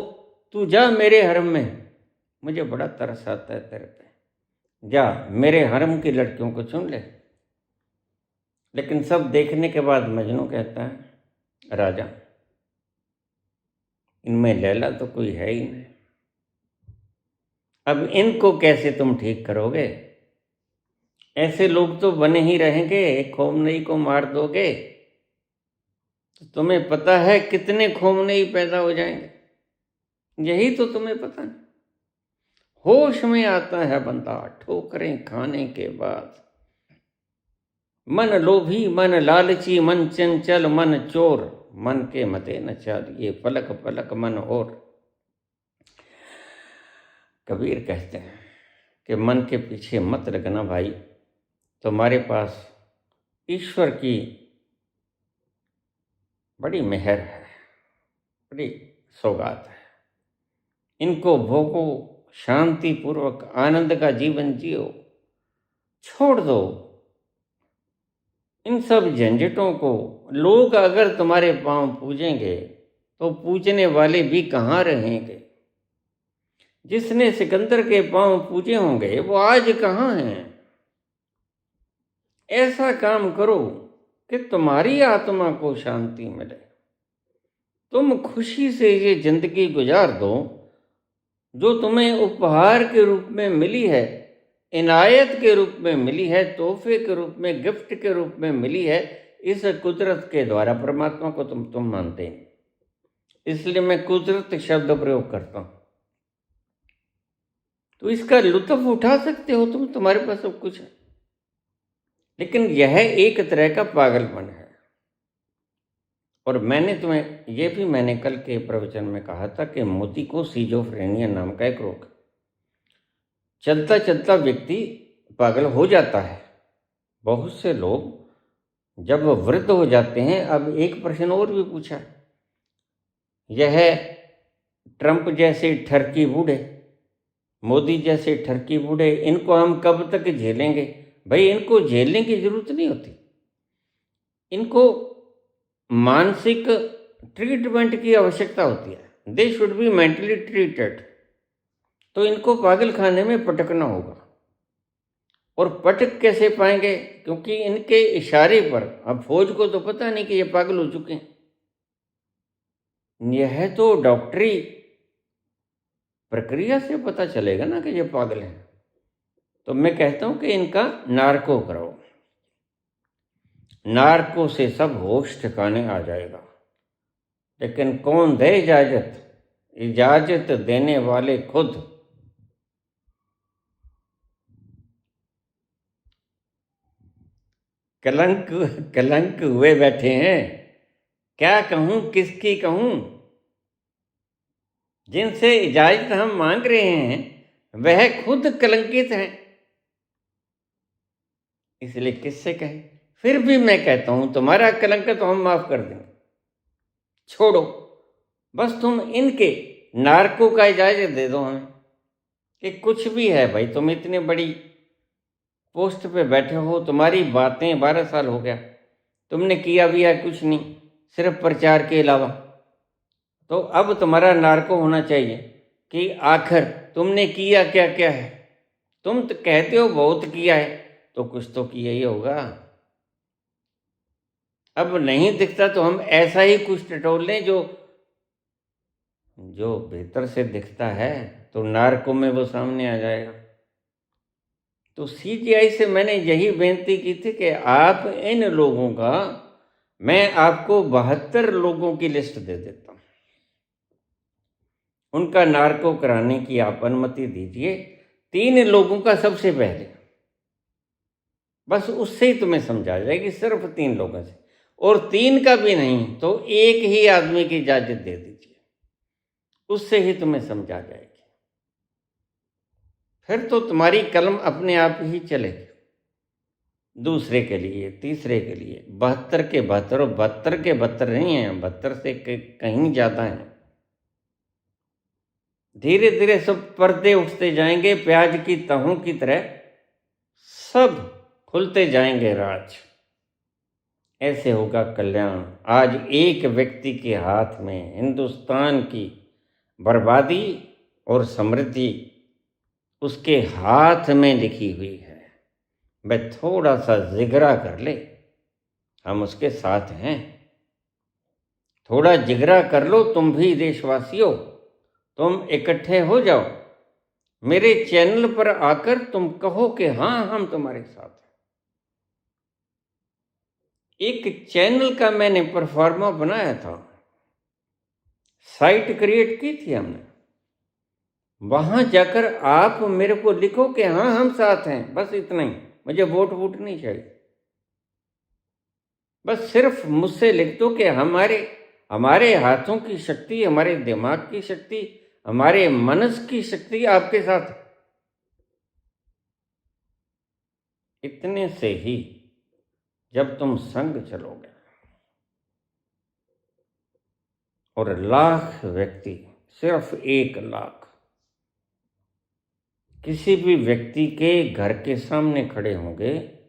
तू जा मेरे हरम में, मुझे बड़ा तरस आता है तेरे पे, जा मेरे हरम की लड़कियों को चुन ले। लेकिन सब देखने के बाद मजनू कहता है, राजा इनमें लैला तो कोई है ही नहीं, अब इनको कैसे तुम ठीक करोगे? ऐसे लोग तो बने ही रहेंगे, खोमनई को मार दोगे तो तुम्हें पता है कितने खोमनई पैदा हो जाएंगे, यही तो तुम्हें पता नहीं। होश में आता है बंदा ठोकरें खाने के बाद। मन लोभी मन लालची मन चंचल मन चोर, मन के मते न चालिए पलक पलक मन और। कबीर कहते हैं कि मन के पीछे मत लगना भाई, तुम्हारे पास ईश्वर की बड़ी मेहर है, बड़ी सौगात है। इनको भोगो, शांति पूर्वक आनंद का जीवन जियो, छोड़ दो इन सब झंझटों को। लोग अगर तुम्हारे पांव पूजेंगे तो पूजने वाले भी कहाँ रहेंगे। जिसने सिकंदर के पांव पूजे होंगे वो आज कहाँ हैं। ऐसा काम करो कि तुम्हारी आत्मा को शांति मिले, तुम खुशी से ये जिंदगी गुजार दो जो तुम्हें उपहार के रूप में मिली है, इनायत के रूप में मिली है, तोहफे के रूप में, गिफ्ट के रूप में मिली है। इस कुदरत के द्वारा परमात्मा को तुम मानते हैं, इसलिए मैं कुदरत शब्द प्रयोग करता हूं। तो इसका लुत्फ उठा सकते हो तुम, तुम्हारे पास सब कुछ है। लेकिन यह एक तरह का पागलपन है। और मैंने तुम्हें ये भी मैंने कल के प्रवचन में कहा था कि मोती को सीजोफ्रेनिया नाम का एक रोग, चलता चलता व्यक्ति पागल हो जाता है। बहुत से लोग जब वृद्ध हो जाते हैं, अब एक प्रश्न और भी पूछा, यह ट्रंप जैसे ठरकी बूढ़े, मोदी जैसे ठरकी बूढ़े, इनको हम कब तक झेलेंगे। भाई इनको झेलने की जरूरत नहीं होती, इनको मानसिक ट्रीटमेंट की आवश्यकता होती है। They should be mentally treated. तो इनको पागल खाने में पटकना होगा। और पटक कैसे पाएंगे, क्योंकि इनके इशारे पर अब फौज को तो पता नहीं कि ये पागल हो चुके हैं। यह तो डॉक्टरी प्रक्रिया से पता चलेगा ना कि ये पागल हैं। तो मैं कहता हूं कि इनका नार्को कराओ, नार्को से सब होश ठिकाने आ जाएगा। लेकिन कौन दे इजाजत, इजाजत देने वाले खुद। कलंक कलंक हुए बैठे हैं, क्या कहूं किसकी कहूं। जिनसे इजाजत हम मांग रहे हैं वह खुद कलंकित हैं, इसलिए किससे कहें। फिर भी मैं कहता हूं तुम्हारा कलंक तो हम माफ कर देंगे, छोड़ो। बस तुम इनके नार्को का इजाजत दे दो हमें कि कुछ भी है भाई, तुम इतनी बड़ी पोस्ट पे बैठे हो, तुम्हारी बातें 12 साल हो गया, तुमने किया भी है कुछ नहीं, सिर्फ प्रचार के अलावा। तो अब तुम्हारा नार्को होना चाहिए कि आखिर तुमने किया क्या क्या है। तुम तो कहते हो बहुत किया है, तो कुछ तो किया ही होगा। अब नहीं दिखता तो हम ऐसा ही कुछ टटोल लें जो भीतर से दिखता है, तो नार्को में वो सामने आ जाएगा। तो सीजीआई से मैंने यही बेनती की थी कि आप इन लोगों का, मैं आपको 72 लोगों की लिस्ट दे देता हूं, उनका नार्को कराने की आप अनुमति दीजिए। 3 लोगों का सबसे पहले, बस उससे ही तुम्हें समझा जाएगी, सिर्फ 3 लोगों से। और 3 का भी नहीं तो एक ही आदमी की इजाजत दे दीजिए, उससे ही तुम्हें समझा जाएगी। फिर तो तुम्हारी कलम अपने आप ही चलेगी, दूसरे के लिए, तीसरे के लिए। 72 के 72, 72 के 72 नहीं है, 72 से कहीं ज्यादा है। धीरे धीरे सब पर्दे उठते जाएंगे, प्याज की तहों की तरह सब खुलते जाएंगे राज। ऐसे होगा कल्याण। आज एक व्यक्ति के हाथ में हिंदुस्तान की बर्बादी और समृद्धि उसके हाथ में लिखी हुई है। वह थोड़ा सा जिगरा कर ले, हम उसके साथ हैं। थोड़ा जिगरा कर लो तुम भी देशवासियों, तुम इकट्ठे हो जाओ, मेरे चैनल पर आकर तुम कहो कि हाँ हम तुम्हारे साथ हैं। एक चैनल का मैंने परफॉर्मा बनाया था, साइट क्रिएट की थी हमने। वहां जाकर आप मेरे को लिखो कि हाँ हम साथ हैं, बस इतना ही। मुझे वोट नहीं चाहिए, बस सिर्फ मुझसे लिख दो कि हमारे हमारे हाथों की शक्ति, हमारे दिमाग की शक्ति, हमारे मनस की शक्ति आपके साथ है। इतने से ही जब तुम संग चलोगे और लाख व्यक्ति, सिर्फ 1 लाख किसी भी व्यक्ति के घर के सामने खड़े होंगे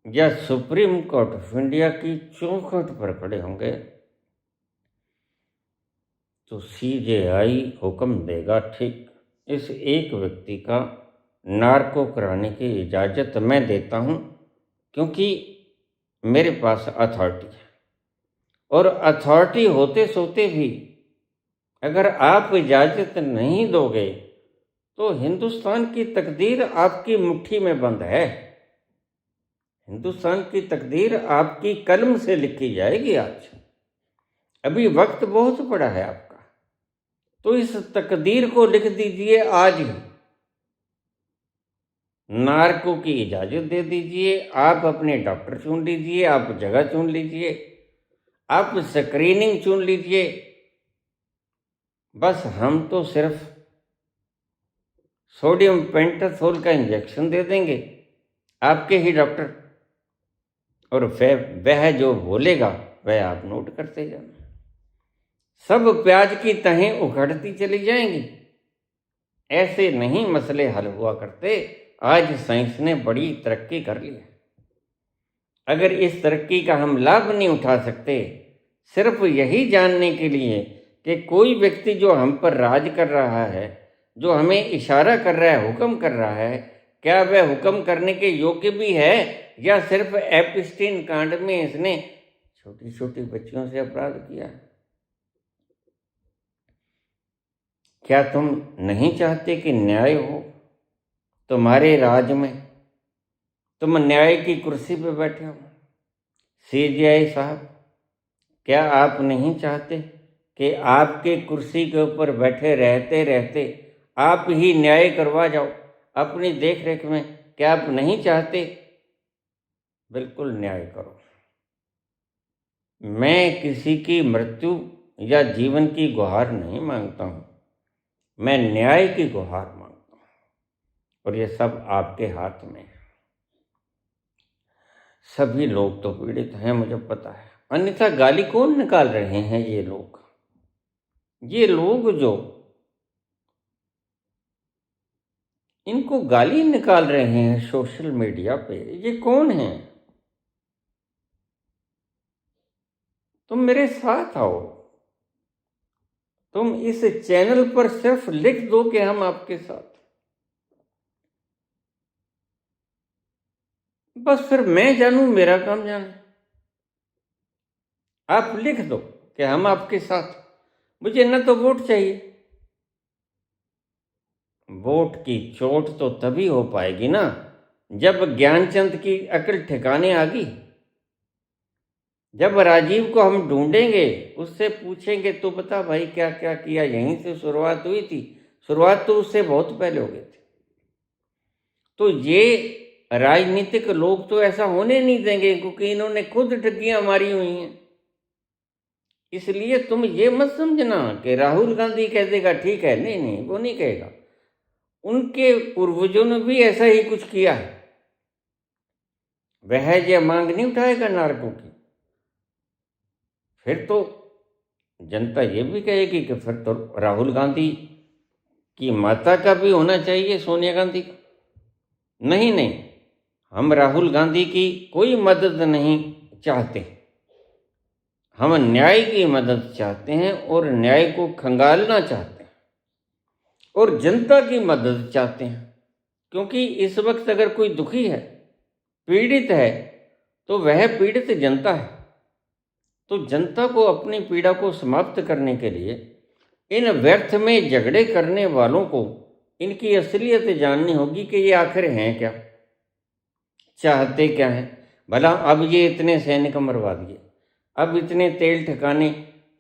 या सुप्रीम कोर्ट ऑफ इंडिया की चौखट पर खड़े होंगे, तो सीजेआई हुक्म देगा, ठीक, इस एक व्यक्ति का नार्को कराने की इजाज़त मैं देता हूँ, क्योंकि मेरे पास अथॉरिटी है। और अथॉरिटी होते सोते भी अगर आप इजाज़त नहीं दोगे तो हिंदुस्तान की तकदीर आपकी मुट्ठी में बंद है। हिंदुस्तान की तकदीर आपकी कलम से लिखी जाएगी। आज अभी वक्त बहुत बड़ा है आपका, तो इस तकदीर को लिख दीजिए आज ही। नार्को की इजाज़त दे दीजिए, आप अपने डॉक्टर चुन लीजिए, आप जगह चुन लीजिए, आप स्क्रीनिंग चुन लीजिए। बस हम तो सिर्फ सोडियम पेंटाथोल का इंजेक्शन दे देंगे, आपके ही डॉक्टर, और वह जो बोलेगा वह आप नोट करते जाना। सब प्याज की तहें उखड़ती चली जाएंगी। ऐसे नहीं मसले हल हुआ करते। आज साइंस ने बड़ी तरक्की कर ली है। अगर इस तरक्की का हम लाभ नहीं उठा सकते, सिर्फ यही जानने के लिए कि कोई व्यक्ति जो हम पर राज कर रहा है, जो हमें इशारा कर रहा है, हुक्म कर रहा है, क्या वह हुक्म करने के योग्य भी है, या सिर्फ एपिस्टीन कांड में इसने छोटी छोटी बच्चियों से अपराध किया? क्या तुम नहीं चाहते कि न्याय हो तुम्हारे राज में? तुम न्याय की कुर्सी पर बैठे हो। सीजेआई साहब, क्या आप नहीं चाहते कि आपके कुर्सी के ऊपर बैठे रहते रहते आप ही न्याय करवा जाओ अपनी देख रेख में? क्या आप नहीं चाहते? बिल्कुल न्याय करो। मैं किसी की मृत्यु या जीवन की गुहार नहीं मांगता हूँ, मैं न्याय की गुहार मांगता हूँ, और ये सब आपके हाथ में है। सभी लोग तो पीड़ित हैं, मुझे पता है, अन्यथा गाली कौन निकाल रहे हैं? ये लोग जो इनको गाली निकाल रहे हैं सोशल मीडिया पे, ये कौन हैं? तुम मेरे साथ आओ, तुम इस चैनल पर सिर्फ लिख दो कि हम आपके साथ, बस फिर मैं जानूं, मेरा काम जाने। आप लिख दो कि हम आपके साथ। मुझे न तो वोट चाहिए, वोट की चोट तो तभी हो पाएगी ना जब ज्ञानचंद की अकल ठिकाने आ गई। जब राजीव को हम ढूंढेंगे, उससे पूछेंगे तो बता भाई क्या क्या किया, यहीं से शुरुआत हुई थी। शुरुआत तो उससे बहुत पहले हो गई थी। तो ये राजनीतिक लोग तो ऐसा होने नहीं देंगे, क्योंकि इन्होंने खुद ठगियां मारी हुई हैं। इसलिए तुम ये मत समझना कि राहुल गांधी कह देगा ठीक है, नहीं नहीं, वो नहीं कहेगा। उनके पूर्वजों ने भी ऐसा ही कुछ किया है। वह ये मांग नहीं उठाएगा नारकों की, फिर तो जनता ये भी कहेगी कि फिर तो राहुल गांधी की माता का भी होना चाहिए, सोनिया गांधी का। नहीं नहीं, हम राहुल गांधी की कोई मदद नहीं चाहते, हम न्याय की मदद चाहते हैं और न्याय को खंगालना चाहते हैं और जनता की मदद चाहते हैं। क्योंकि इस वक्त अगर कोई दुखी है, पीड़ित है, तो वह पीड़ित जनता है। तो जनता को अपनी पीड़ा को समाप्त करने के लिए इन व्यर्थ में झगड़े करने वालों को इनकी असलियत जाननी होगी कि ये आखिर हैं क्या, चाहते क्या हैं। भला अब ये इतने सैनिक मरवा दिए, अब इतने तेल ठिकाने,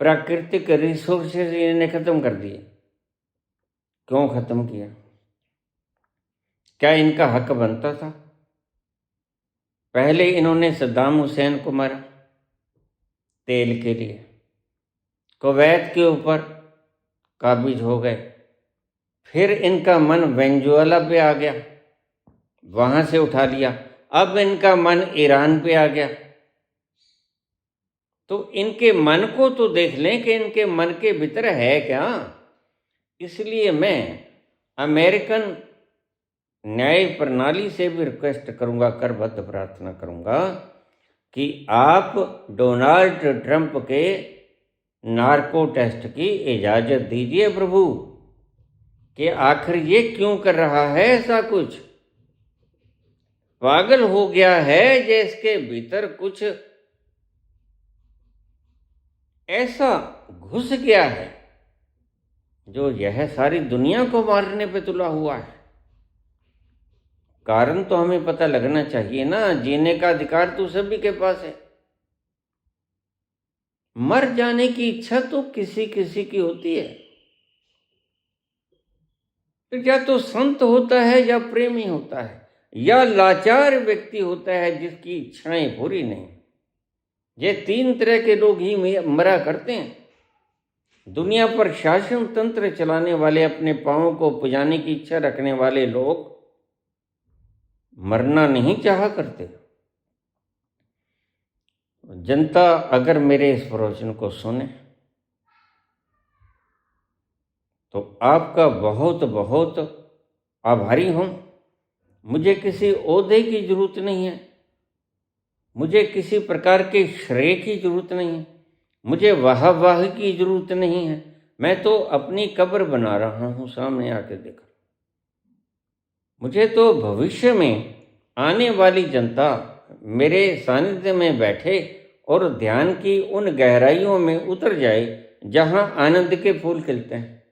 प्राकृतिक रिसोर्सेज इन्हें खत्म कर दिए, क्यों खत्म किया? क्या इनका हक बनता था? पहले इन्होंने सद्दाम हुसैन को मारा तेल के लिए, कुवैत के ऊपर काबिज हो गए, फिर इनका मन वेनेजुएला पे आ गया, वहां से उठा लिया, अब इनका मन ईरान पे आ गया। तो इनके मन को तो देख लें कि इनके मन के भीतर है क्या। इसलिए मैं अमेरिकन न्याय प्रणाली से भी रिक्वेस्ट करूंगा, करबद्ध प्रार्थना करूंगा कि आप डोनाल्ड ट्रंप के नार्को टेस्ट की इजाजत दीजिए प्रभु, कि आखिर ये क्यों कर रहा है ऐसा कुछ। पागल हो गया है जिसके भीतर कुछ ऐसा घुस गया है जो यह सारी दुनिया को मारने पे तुला हुआ है। कारण तो हमें पता लगना चाहिए ना, जीने का अधिकार तो सभी के पास है। मर जाने की इच्छा तो किसी किसी की होती है, या तो संत होता है या प्रेमी होता है, या लाचार व्यक्ति होता है जिसकी इच्छाएं पूरी नहीं। ये तीन तरह के लोग ही मरा करते हैं। दुनिया पर शासन तंत्र चलाने वाले, अपने पांवों को पुजाने की इच्छा रखने वाले लोग मरना नहीं चाहा करते। जनता अगर मेरे इस प्रवचन को सुने तो आपका बहुत बहुत आभारी हूं। मुझे किसी ओहदे की जरूरत नहीं है, मुझे किसी प्रकार के श्रेय की जरूरत नहीं है, मुझे वाह की जरूरत नहीं है। मैं तो अपनी कब्र बना रहा हूं सामने आके देखा। मुझे तो भविष्य में आने वाली जनता मेरे सानिध्य में बैठे और ध्यान की उन गहराइयों में उतर जाए जहां आनंद के फूल खिलते हैं।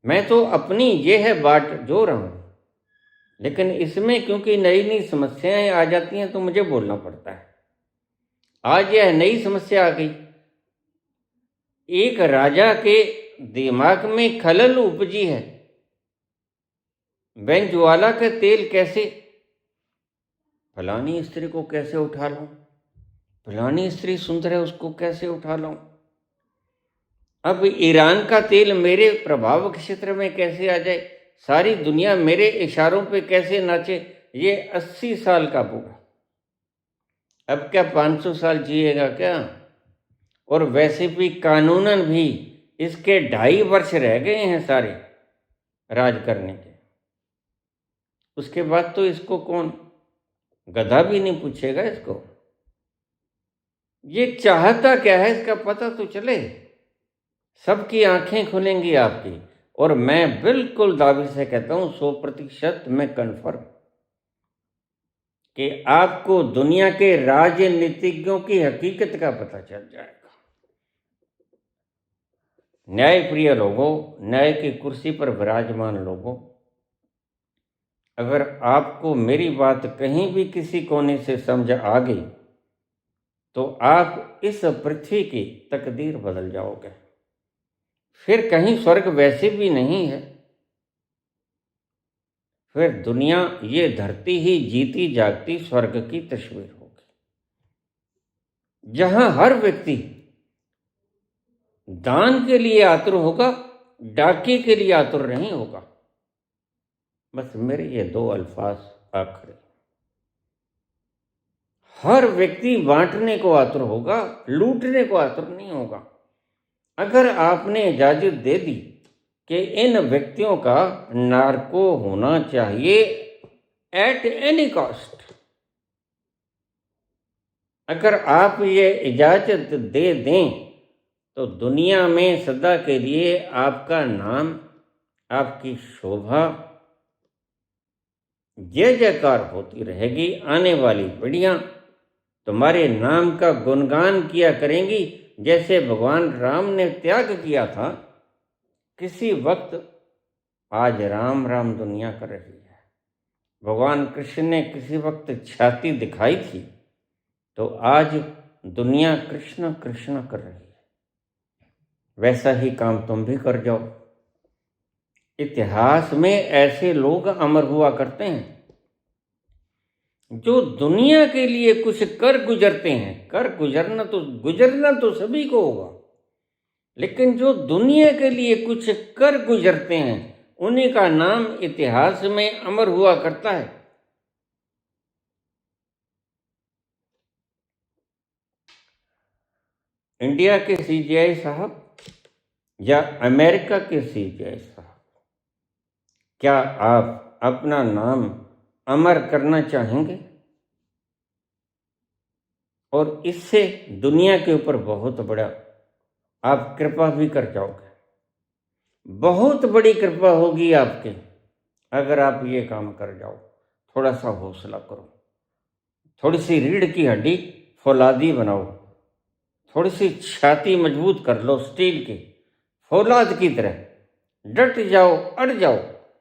मैं तो अपनी ये है बाट जो रहा हूं, लेकिन इसमें क्योंकि नई नई समस्याएं आ जाती हैं तो मुझे बोलना पड़ता है। आज यह नई समस्या आ गई। एक राजा के दिमाग में खलल उपजी है, वेनेजुएला का तेल कैसे, फलानी स्त्री को कैसे उठा लूं, फलानी स्त्री सुंदर है उसको कैसे उठा लूं, अब ईरान का तेल मेरे प्रभाव क्षेत्र में कैसे आ जाए, सारी दुनिया मेरे इशारों पे कैसे नाचे। ये 80 साल का बूढ़ा अब क्या 500 साल जिएगा क्या। और वैसे भी कानूनन भी इसके 2.5 वर्ष रह गए हैं सारे राज करने के। उसके बाद तो इसको कौन, गधा भी नहीं पूछेगा इसको। ये चाहता क्या है इसका पता तो चले, सबकी आंखें खुलेंगी आपकी। और मैं बिल्कुल दावे से कहता हूं 100% मैं कन्फर्म कि आपको दुनिया के राजनीतिज्ञों की हकीकत का पता चल जाएगा। न्यायप्रिय लोगों, न्याय की कुर्सी पर विराजमान लोगों, अगर आपको मेरी बात कहीं भी किसी कोने से समझ आ गई तो आप इस पृथ्वी की तकदीर बदल जाओगे। फिर कहीं स्वर्ग वैसे भी नहीं है, फिर दुनिया ये धरती ही जीती जागती स्वर्ग की तस्वीर होगी, जहां हर व्यक्ति दान के लिए आतुर होगा, डाके के लिए आतुर नहीं होगा। बस मेरे ये 2 अल्फाज आखिरी। हर व्यक्ति बांटने को आतुर होगा, लूटने को आतुर नहीं होगा। अगर आपने इजाजत दे दी कि इन व्यक्तियों का नार्को होना चाहिए एट एनी कॉस्ट, अगर आप ये इजाजत दे दें तो दुनिया में सदा के लिए आपका नाम, आपकी शोभा जय जयकार होती रहेगी। आने वाली पीढ़ियां तुम्हारे नाम का गुणगान किया करेंगी, जैसे भगवान राम ने त्याग किया था किसी वक्त। आज राम राम दुनिया कर रही है। भगवान कृष्ण ने किसी वक्त छाती दिखाई थी, तो आज दुनिया कृष्ण कृष्ण कर रही है। वैसा ही काम तुम भी कर जाओ। इतिहास में ऐसे लोग अमर हुआ करते हैं जो दुनिया के लिए कुछ कर गुजरते हैं, कर गुजरना तो सभी को होगा, लेकिन जो दुनिया के लिए कुछ कर गुजरते हैं उन्हीं का नाम इतिहास में अमर हुआ करता है। इंडिया के सीजीआई साहब या अमेरिका के सीजीआई साहब, क्या आप अपना नाम अमर करना चाहेंगे? और इससे दुनिया के ऊपर बहुत बड़ा आप कृपा भी कर जाओगे, बहुत बड़ी कृपा होगी आपके अगर आप ये काम कर जाओ। थोड़ा सा हौसला करो, थोड़ी सी रीढ़ की हड्डी फौलादी बनाओ, थोड़ी सी छाती मजबूत कर लो स्टील की, फौलाद की तरह डट जाओ, अड़ जाओ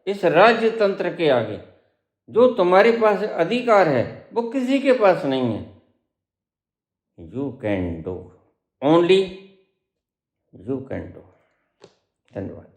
इस राज्य तंत्र के आगे। जो तुम्हारे पास अधिकार है वो किसी के पास नहीं है। You can do, only you can do. धन्यवाद।